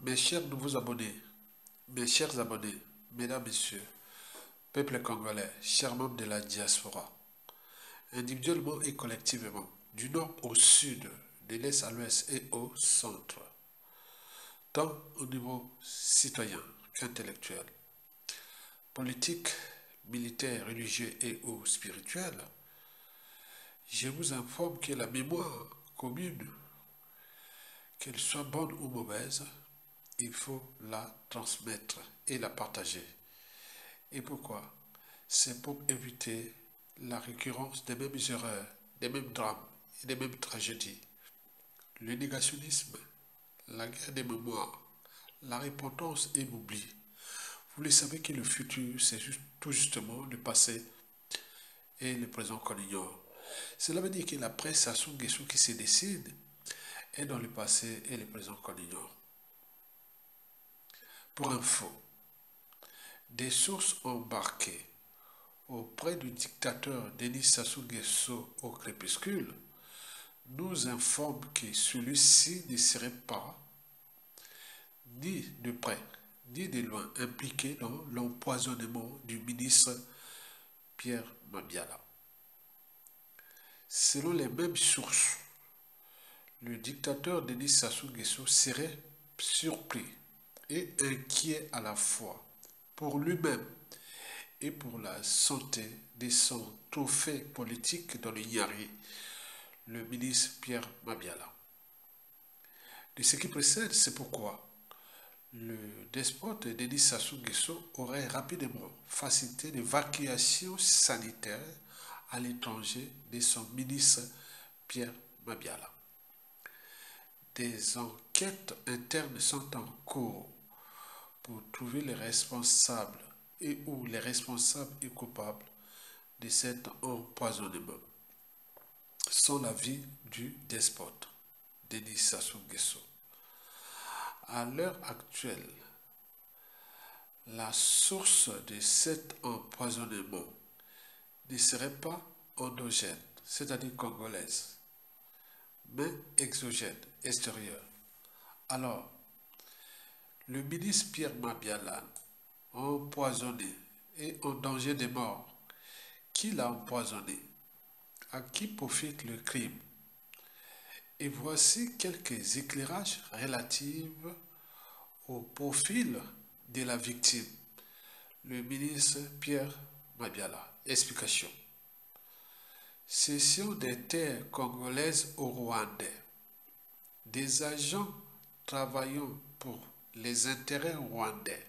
Mes chers nouveaux abonnés, mes chers abonnés, mesdames, messieurs, peuple congolais, chers membres de la diaspora, individuellement et collectivement, du nord au sud, de l'est à l'ouest et au centre, tant au niveau citoyen qu'intellectuel, politique, militaire, religieux et ou spirituel, je vous informe que la mémoire commune, qu'elle soit bonne ou mauvaise, il faut la transmettre et la partager. Et pourquoi? C'est pour éviter la récurrence des mêmes erreurs, des mêmes drames et des mêmes tragédies. Le négationnisme, la guerre des mémoires, la repentance et l'oubli. Vous le savez que le futur, c'est tout justement le passé et le présent qu'on ignore. Cela veut dire que la presse à son guessou qui se décide est dans le passé et le présent qu'on ignore. Pour info, des sources embarquées auprès du dictateur Denis Sassou Nguesso au crépuscule nous informent que celui-ci ne serait pas, ni de près, ni de loin, impliqué dans l'empoisonnement du ministre Pierre Mabiala. Selon les mêmes sources, le dictateur Denis Sassou Nguesso serait surpris et inquiet à la fois pour lui-même et pour la santé de son trophée politique dans le Yari, le ministre Pierre Mabiala. De ce qui précède, c'est pourquoi le despote Denis Sassou Nguesso aurait rapidement facilité l'évacuation sanitaire à l'étranger de son ministre Pierre Mabiala. Des enquêtes internes sont en cours pour trouver les responsables et ou les responsables et coupables de cet empoisonnement. Sans l'avis du despote Denis Sassou Nguesso. À l'heure actuelle, la source de cet empoisonnement ne serait pas endogène, c'est-à-dire congolaise, mais exogène, extérieure. Alors, le ministre Pierre Mabiala, empoisonné et en danger de mort, qui l'a empoisonné? À qui profite le crime? Et voici quelques éclairages relatifs au profil de la victime, le ministre Pierre Mabiala. Explication. Cession des terres congolaises au Rwandais. Des agents travaillant pour les intérêts rwandais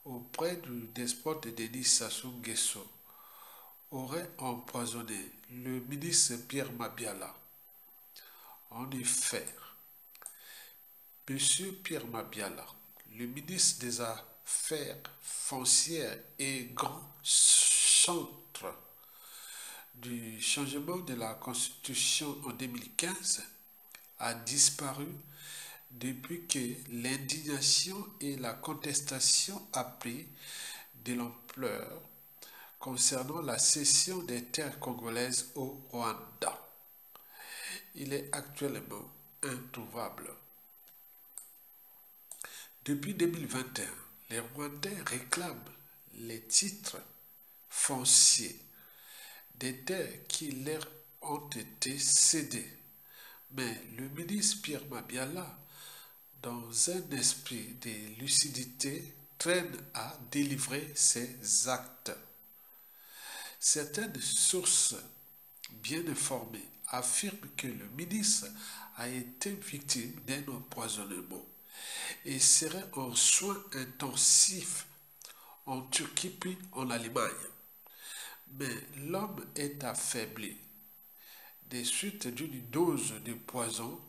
auprès du despote Denis Sassou Nguesso auraient empoisonné le ministre Pierre Mabiala. En effet, M. Pierre Mabiala, le ministre des Affaires foncières et grand chantre du changement de la Constitution en 2015, a disparu depuis que l'indignation et la contestation a pris de l'ampleur concernant la cession des terres congolaises au Rwanda. Il est actuellement introuvable. Depuis 2021, les Rwandais réclament les titres fonciers des terres qui leur ont été cédées. Mais le ministre Pierre Mabiala, dans un esprit de lucidité, traîne à délivrer ses actes. Certaines sources bien informées affirment que le ministre a été victime d'un empoisonnement et serait en soins intensifs en Turquie puis en Allemagne. Mais l'homme est affaibli des suites d'une dose de poison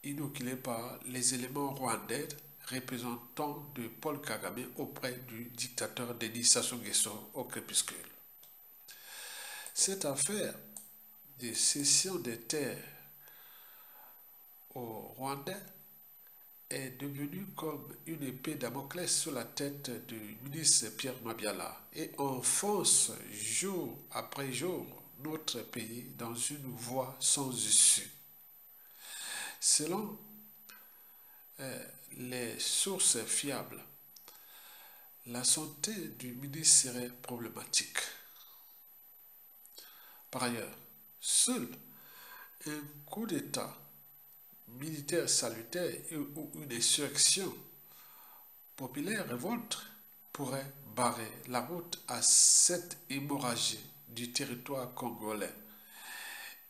inoculée par les éléments rwandais représentants de Paul Kagame auprès du dictateur Denis Sassou Nguesso au crépuscule. Cette affaire de cession des terres au Rwandais est devenue comme une épée Damoclès sur la tête du ministre Pierre Mabiala et enfonce jour après jour notre pays dans une voie sans issue. Selon les sources fiables, la santé du ministre serait problématique. Par ailleurs, seul un coup d'État militaire salutaire ou une insurrection populaire révolte pourrait barrer la route à cette hémorragie du territoire congolais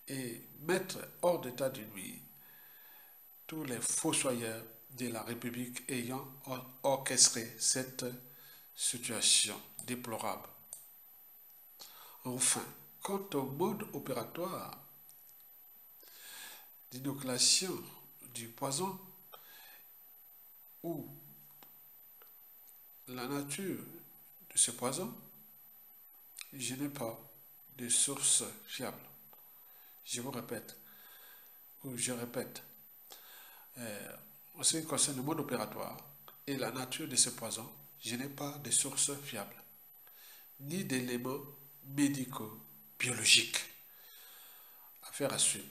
et mettre hors d'état de nuire tous les fossoyeurs de la République ayant orchestré cette situation déplorable. Enfin, quant au mode opératoire d'inoculation du poison ou la nature de ce poison, je n'ai pas de source fiable. Je vous répète, ou je répète, en ce qui concerne le mode opératoire et la nature de ce poison, je n'ai pas de source fiable, ni d'éléments médicaux, biologiques. Affaire à suivre.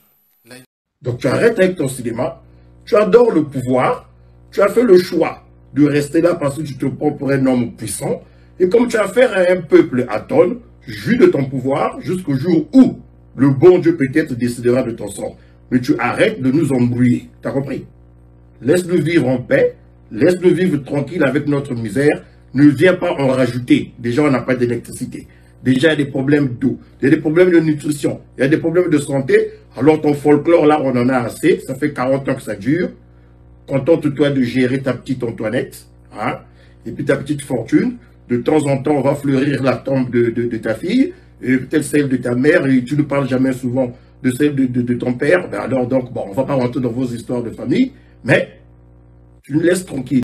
Donc tu arrêtes avec ton cinéma, tu adores le pouvoir, tu as fait le choix de rester là parce que tu te prends pour un homme puissant, et comme tu as affaire à un peuple atone, jouis de ton pouvoir jusqu'au jour où le bon Dieu peut-être décidera de ton sort. Mais tu arrêtes de nous embrouiller, t'as compris? Laisse-nous vivre en paix, laisse-nous vivre tranquille avec notre misère, ne viens pas en rajouter. Déjà on n'a pas d'électricité. Déjà, il y a des problèmes d'eau, il y a des problèmes de nutrition, il y a des problèmes de santé. Alors ton folklore, là, on en a assez. Ça fait 40 ans que ça dure. Contente-toi de gérer ta petite Antoinette. Hein, et puis ta petite fortune. De temps en temps, on va fleurir la tombe de ta fille. Et peut-être celle de ta mère. Et tu ne parles jamais souvent de celle de ton père. Ben alors, donc, bon, on ne va pas rentrer dans vos histoires de famille. Mais tu nous laisses tranquille.